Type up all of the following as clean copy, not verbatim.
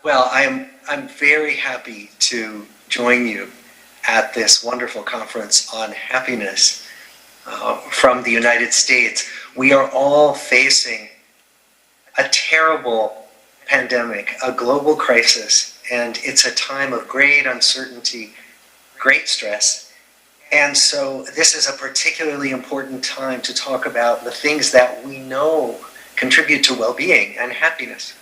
Well, I'm very happy to join you at this wonderful conference on happiness from the United States. We are all facing a terrible pandemic, a global crisis, and it's a time of great uncertainty, great stress. And so this is a particularly important time to talk about the things that we know contribute to well-being and happiness.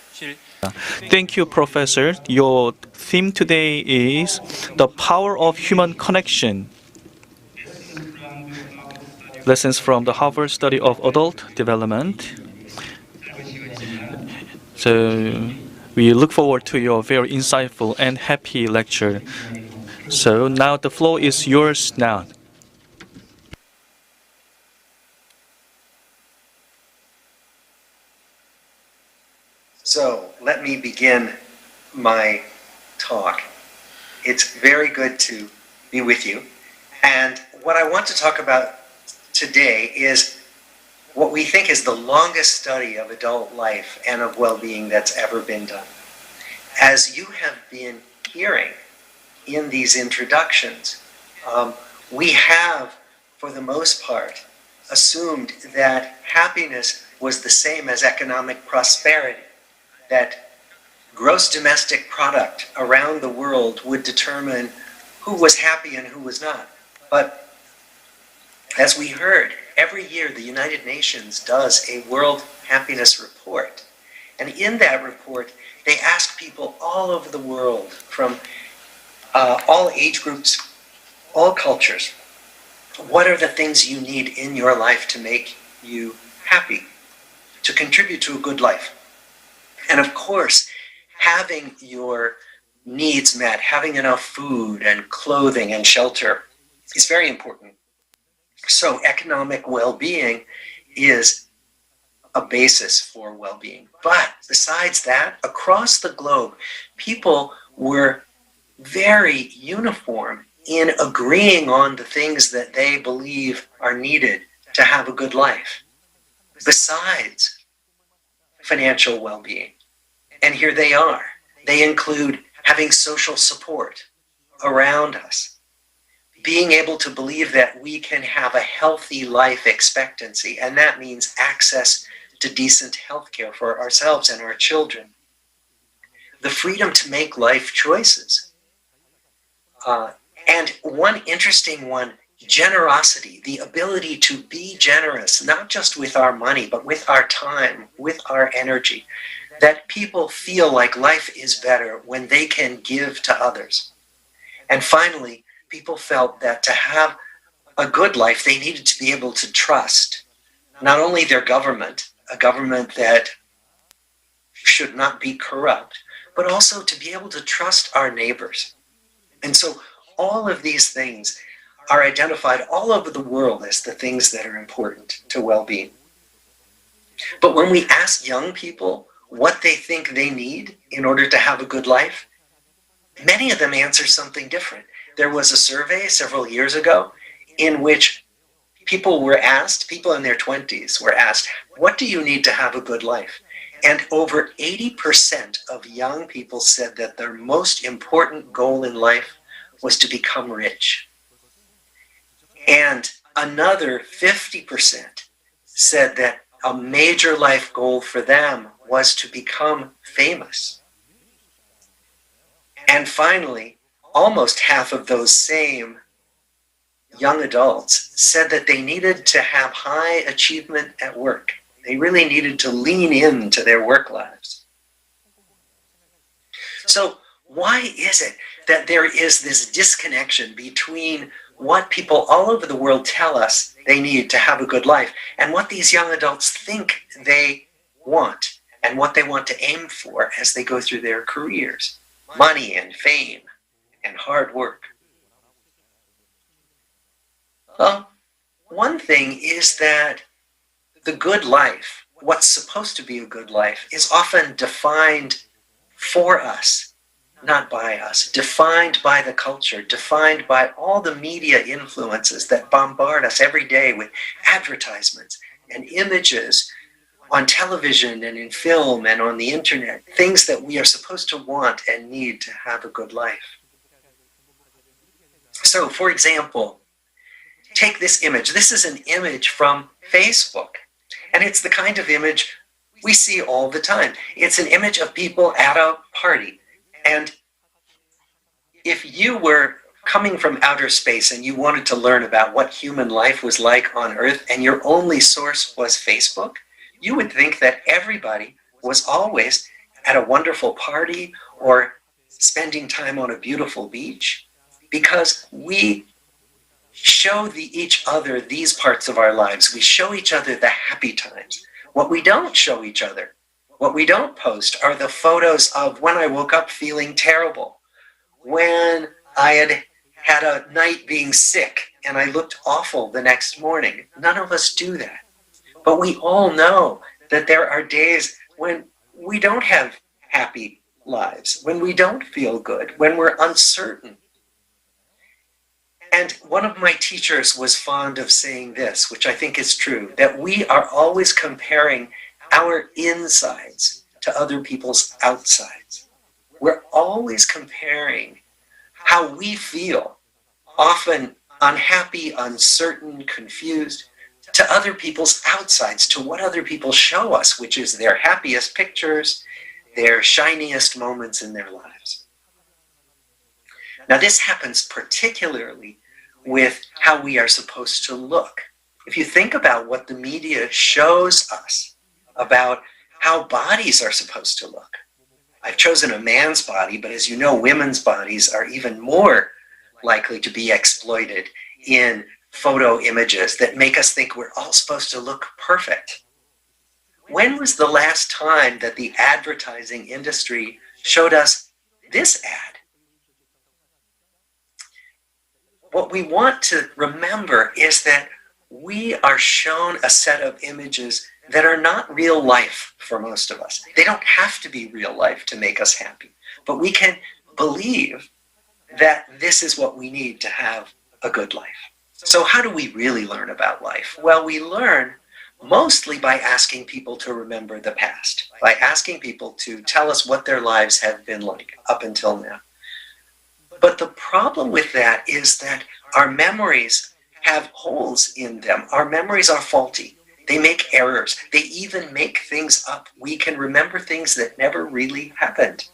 Thank you, Professor. Your theme today is the power of human connection. Lessons from the Harvard Study of Adult Development. So we look forward to your very insightful and happy lecture. So now the floor is yours now. So let me begin my talk. It's very good to be with you. And what I want to talk about today is what we think is the longest study of adult life and of well-being that's ever been done. As you have been hearing in these introductions, we have, for the most part, assumed that happiness was the same as economic prosperity, that gross domestic product around the world would determine who was happy and who was not. But as we heard, every year the United Nations does a World Happiness Report. And in that report, they ask people all over the world, from all age groups, all cultures, what are the things you need in your life to make you happy, to contribute to a good life? And of course, having your needs met, having enough food and clothing and shelter is very important. So economic well-being is a basis for well-being. But besides that, across the globe, people were very uniform in agreeing on the things that they believe are needed to have a good life, besides financial well-being. And here they are. They include having social support around us, being able to believe that we can have a healthy life expectancy, and that means access to decent health care for ourselves and our children, the freedom to make life choices. And one interesting one, generosity, the ability to be generous, not just with our money, but with our time, with our energy, that people feel like life is better when they can give to others. And finally, people felt that to have a good life, they needed to be able to trust not only their government, a government that should not be corrupt, but also to be able to trust our neighbors. And so all of these things are identified all over the world as the things that are important to well-being. But when we ask young people what they think they need in order to have a good life, many of them answer something different. There was a survey several years ago in which people were asked, people in their 20s were asked, what do you need to have a good life? And over 80% of young people said that their most important goal in life was to become rich. And another 50% said that a major life goal for them was to become famous. And finally, almost half of those same young adults said that they needed to have high achievement at work. They really needed to lean into their work lives. So why is it that there is this disconnection between what people all over the world tell us they need to have a good life and what these young adults think they want and what they want to aim for as they go through their careers? Money and fame and hard work. Well, one thing is that the good life, what's supposed to be a good life, is often defined for us, not by us, defined by the culture, defined by all the media influences that bombard us every day with advertisements and images on television and in film and on the internet, things that we are supposed to want and need to have a good life. So, for example, take this image. This is an image from Facebook, and it's the kind of image we see all the time. It's an image of people at a party, and if you were coming from outer space and you wanted to learn about what human life was like on Earth and your only source was Facebook, you would think that everybody was always at a wonderful party or spending time on a beautiful beach, because we show each other these parts of our lives. We show each other the happy times. What we don't show each other, what we don't post, are the photos of when I woke up feeling terrible, when I had a night being sick and I looked awful the next morning. None of us do that. But we all know that there are days when we don't have happy lives, when we don't feel good, when we're uncertain. And one of my teachers was fond of saying this, which I think is true, that we are always comparing our insides to other people's outsides. We're always comparing how we feel, often unhappy, uncertain, confused, to other people's outsides, to what other people show us, which is their happiest pictures, their shiniest moments in their lives. Now, this happens particularly with how we are supposed to look. If you think about what the media shows us about how bodies are supposed to look. I've chosen a man's body, but as you know, women's bodies are even more likely to be exploited in photo images that make us think we're all supposed to look perfect. When was the last time that the advertising industry showed us this ad? What we want to remember is that we are shown a set of images that are not real life for most of us. They don't have to be real life to make us happy, but we can believe that this is what we need to have a good life. So how do we really learn about life? Well, we learn mostly by asking people to remember the past, by asking people to tell us what their lives have been like up until now. But the problem with that is that our memories have holes in them. Our memories are faulty. They make errors. They even make things up. We can remember things that never really happened.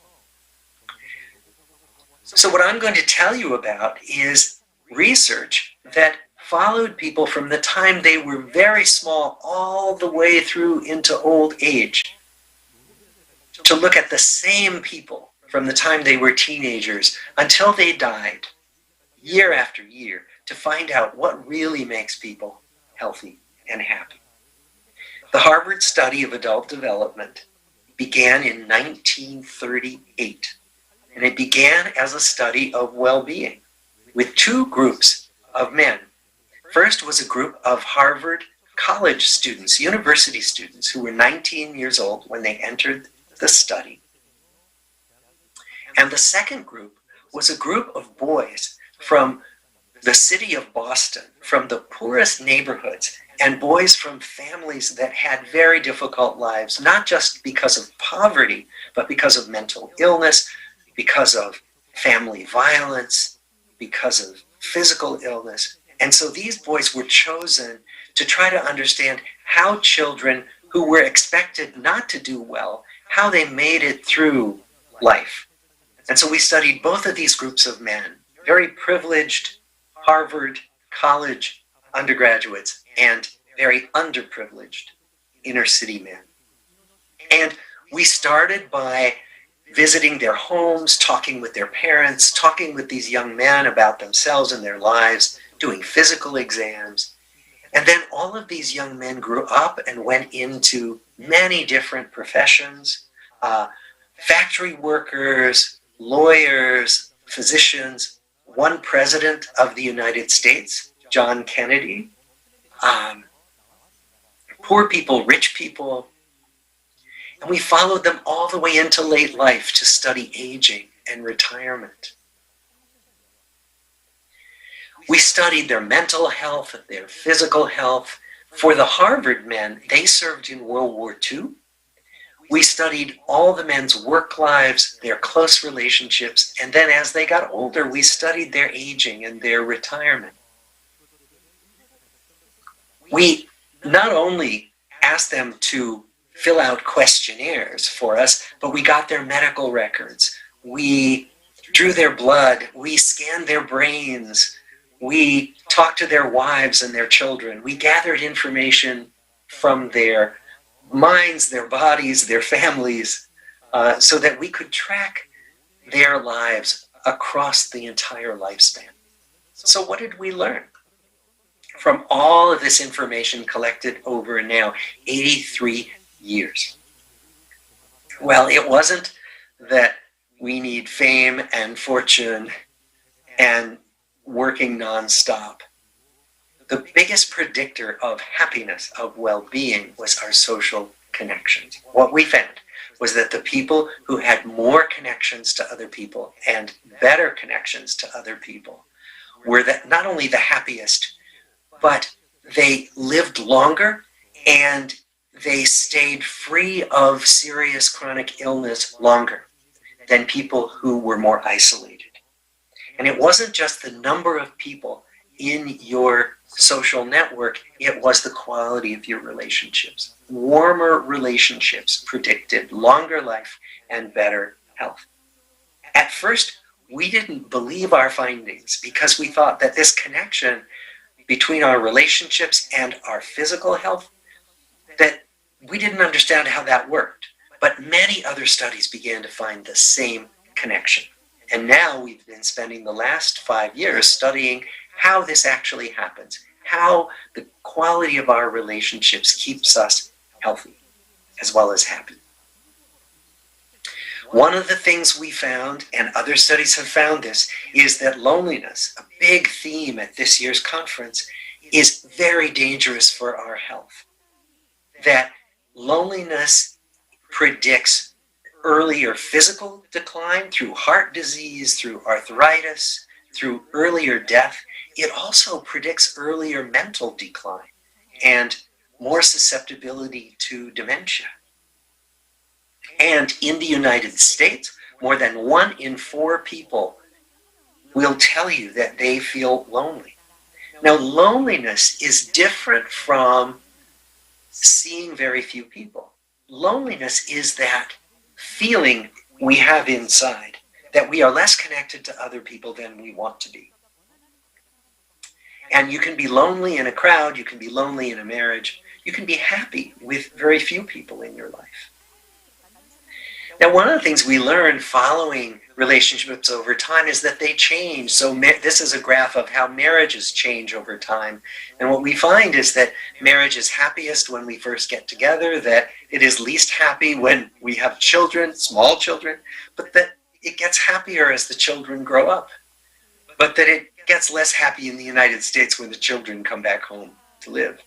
So what I'm going to tell you about is research that followed people from the time they were very small all the way through into old age, to look at the same people from the time they were teenagers until they died, year after year, to find out what really makes people healthy and happy. The Harvard Study of Adult Development began in 1938, and it began as a study of well-being with two groups of men. First was a group of Harvard college students, university students, who were 19 years old when they entered the study. And the second group was a group of boys from the city of Boston, from the poorest neighborhoods, and boys from families that had very difficult lives, not just because of poverty, but because of mental illness, because of family violence, because of physical illness. And so these boys were chosen to try to understand how children who were expected not to do well, how they made it through life. And so we studied both of these groups of men, very privileged Harvard college undergraduates and very underprivileged inner city men. And we started by visiting their homes, talking with their parents, talking with these young men about themselves and their lives, doing physical exams. And then all of these young men grew up and went into many different professions, factory workers, lawyers, physicians, one president of the United States, John Kennedy, poor people, rich people. And we followed them all the way into late life to study aging and retirement. We studied their mental health, their physical health, For the Harvard men, they served in World War II. We studied all the men's work lives, their close relationships, and then as they got older, we studied their aging and their retirement. We not only asked them to fill out questionnaires for us, but we got their medical records. We drew their blood. We scanned their brains. We talked to their wives and their children. We gathered information from their minds, their bodies, their families, so that we could track their lives across the entire lifespan. So what did we learn from all of this information collected over now 83 years? Well, it wasn't that we need fame and fortune and working nonstop. The biggest predictor of happiness, of well-being, was our social connections. What we found was that the people who had more connections to other people and better connections to other people were not only the happiest, but they lived longer and they stayed free of serious chronic illness longer than people who were more isolated. And it wasn't just the number of people in your social network, it was the quality of your relationships. Warmer relationships predicted longer life and better health. At first, we didn't believe our findings because we thought that this connection between our relationships and our physical health, that we didn't understand how that worked. But many other studies began to find the same connection. And now we've been spending the last 5 years studying how this actually happens, how the quality of our relationships keeps us healthy as well as happy. One of the things we found, and other studies have found this, is that loneliness, a big theme at this year's conference, is very dangerous for our health. That loneliness predicts earlier physical decline through heart disease, through arthritis, through earlier death. It also predicts earlier mental decline and more susceptibility to dementia. And in the United States, more than 1 in 4 people will tell you that they feel lonely. Now, loneliness is different from seeing very few people. Loneliness is that feeling we have inside that we are less connected to other people than we want to be. And you can be lonely in a crowd, you can be lonely in a marriage, you can be happy with very few people in your life. Now, one of the things we learn following relationships over time is that they change. So this is a graph of how marriages change over time. And what we find is that marriage is happiest when we first get together, that it is least happy when we have children, small children, but that it gets happier as the children grow up. But that it gets less happy in the United States when the children come back home to live.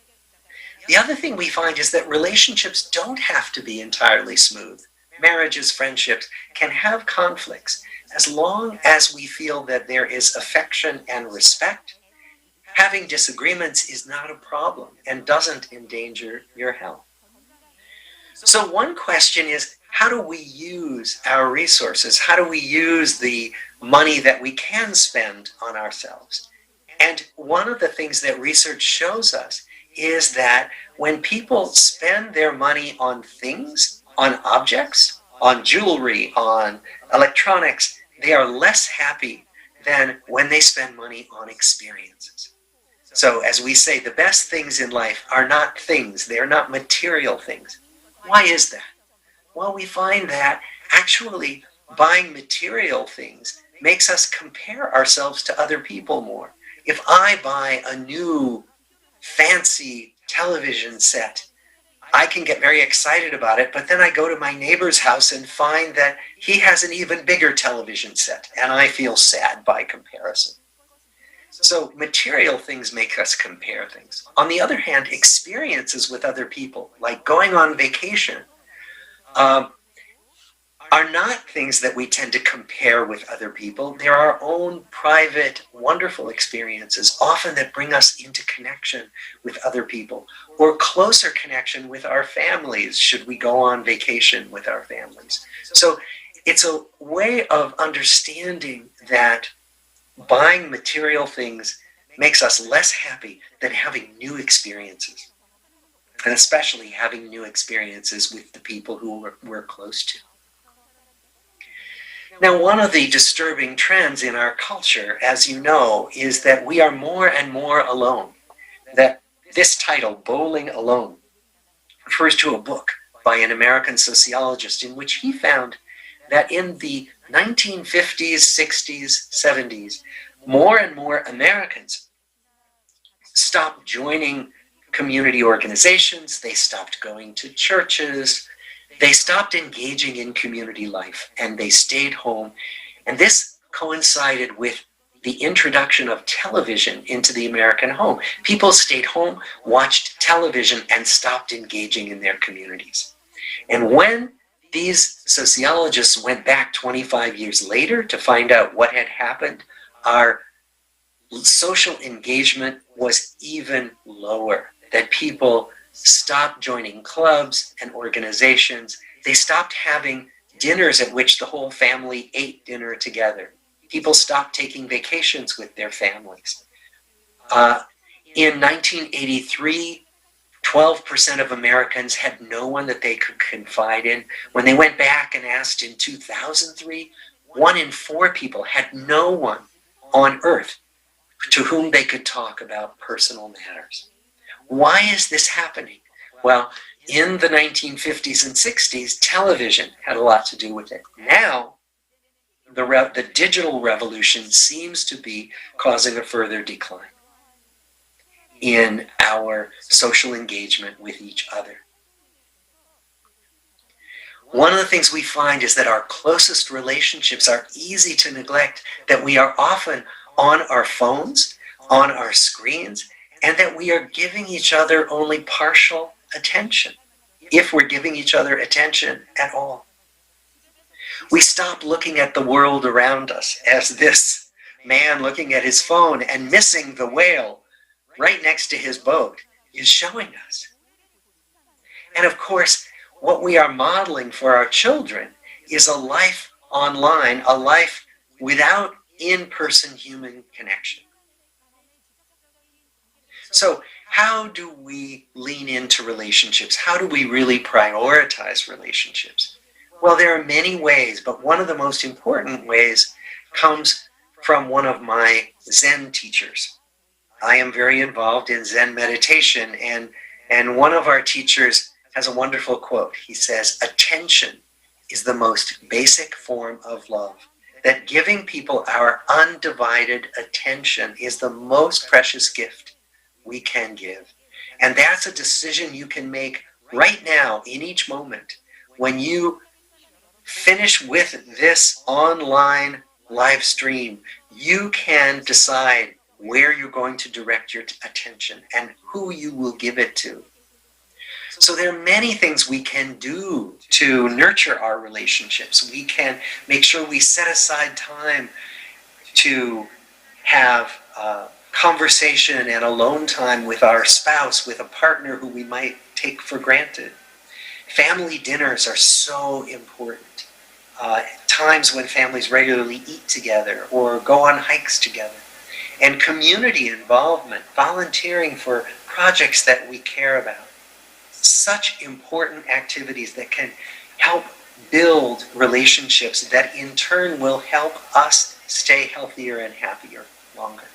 The other thing we find is that relationships don't have to be entirely smooth. Marriages, friendships can have conflicts. As long as we feel that there is affection and respect, having disagreements is not a problem and doesn't endanger your health. So one question is, how do we use our resources? How do we use the money that we can spend on ourselves? And one of the things that research shows us is that when people spend their money on things, on objects, on jewelry, on electronics, they are less happy than when they spend money on experiences. So as we say, the best things in life are not things, they are not material things. Why is that? Well, we find that actually buying material things makes us compare ourselves to other people more. If I buy a new fancy television set, I can get very excited about it, but then I go to my neighbor's house and find that he has an even bigger television set, and I feel sad by comparison. So material things make us compare things. On the other hand, experiences with other people, like going on vacation, are are not things that we tend to compare with other people. They're our own private, wonderful experiences, often that bring us into connection with other people, or closer connection with our families, should we go on vacation with our families. So it's a way of understanding that buying material things makes us less happy than having new experiences, and especially having new experiences with the people who we're close to. Now, one of the disturbing trends in our culture, as you know, is that we are more and more alone. That this title, Bowling Alone, refers to a book by an American sociologist in which he found that in the 1950s, 60s, 70s, more and more Americans stopped joining community organizations, they stopped going to churches, they stopped engaging in community life, and they stayed home. And this coincided with the introduction of television into the American home. People stayed home, watched television, and stopped engaging in their communities. And when these sociologists went back 25 years later to find out what had happened, our social engagement was even lower, that people stopped joining clubs and organizations. They stopped having dinners at which the whole family ate dinner together. People stopped taking vacations with their families. In 1983, 12% of Americans had no one that they could confide in. When they went back and asked in 2003, 1 in 4 people had no one on earth to whom they could talk about personal matters. Why is this happening? Well, in the 1950s and 60s, television had a lot to do with it. Now, the digital revolution seems to be causing a further decline in our social engagement with each other. One of the things we find is that our closest relationships are easy to neglect, that we are often on our phones, on our screens, and that we are giving each other only partial attention, if we're giving each other attention at all. We stop looking at the world around us as this man looking at his phone and missing the whale right next to his boat is showing us. And of course, what we are modeling for our children is a life online, a life without in-person human connection. So how do we lean into relationships? How do we really prioritize relationships? Well, there are many ways, but one of the most important ways comes from one of my Zen teachers. I am very involved in Zen meditation, and one of our teachers has a wonderful quote. He says, "Attention is the most basic form of love." That giving people our undivided attention is the most precious gift we can give. And that's a decision you can make right now in each moment. When you finish with this online live stream, you can decide where you're going to direct your attention and who you will give it to. So there are many things we can do to nurture our relationships. We can make sure we set aside time to have conversation and alone time with our spouse, with a partner who we might take for granted. Family dinners are so important. Times when families regularly eat together or go on hikes together. And community involvement, volunteering for projects that we care about. Such important activities that can help build relationships that in turn will help us stay healthier and happier longer.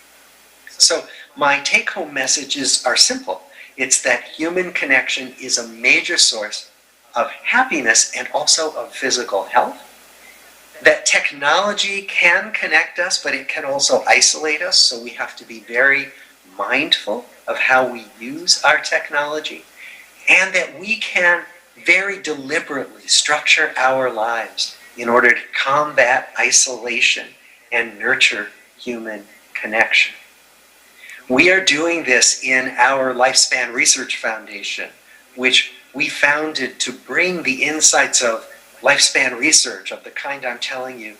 So my take-home messages are simple. It's that human connection is a major source of happiness and also of physical health. That technology can connect us, but it can also isolate us, so we have to be very mindful of how we use our technology, and that we can very deliberately structure our lives in order to combat isolation and nurture human connection. We are doing this in our Lifespan Research Foundation, which we founded to bring the insights of lifespan research of the kind I'm telling you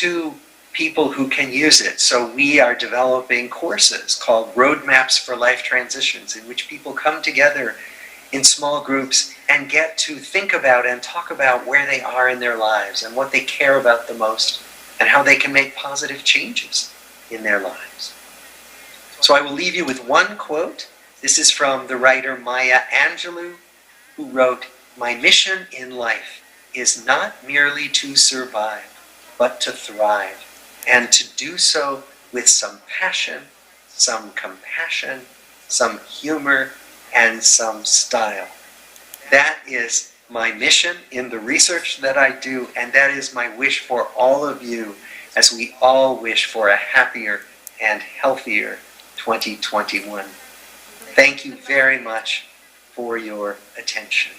to people who can use it. So we are developing courses called Roadmaps for Life Transitions, in which people come together in small groups and get to think about and talk about where they are in their lives and what they care about the most and how they can make positive changes in their lives. So I will leave you with one quote. This is from the writer Maya Angelou, who wrote, "My mission in life is not merely to survive, but to thrive, and to do so with some passion, some compassion, some humor, and some style." That is my mission in the research that I do, and that is my wish for all of you as we all wish for a happier and healthier 2021. Thank you very much for your attention.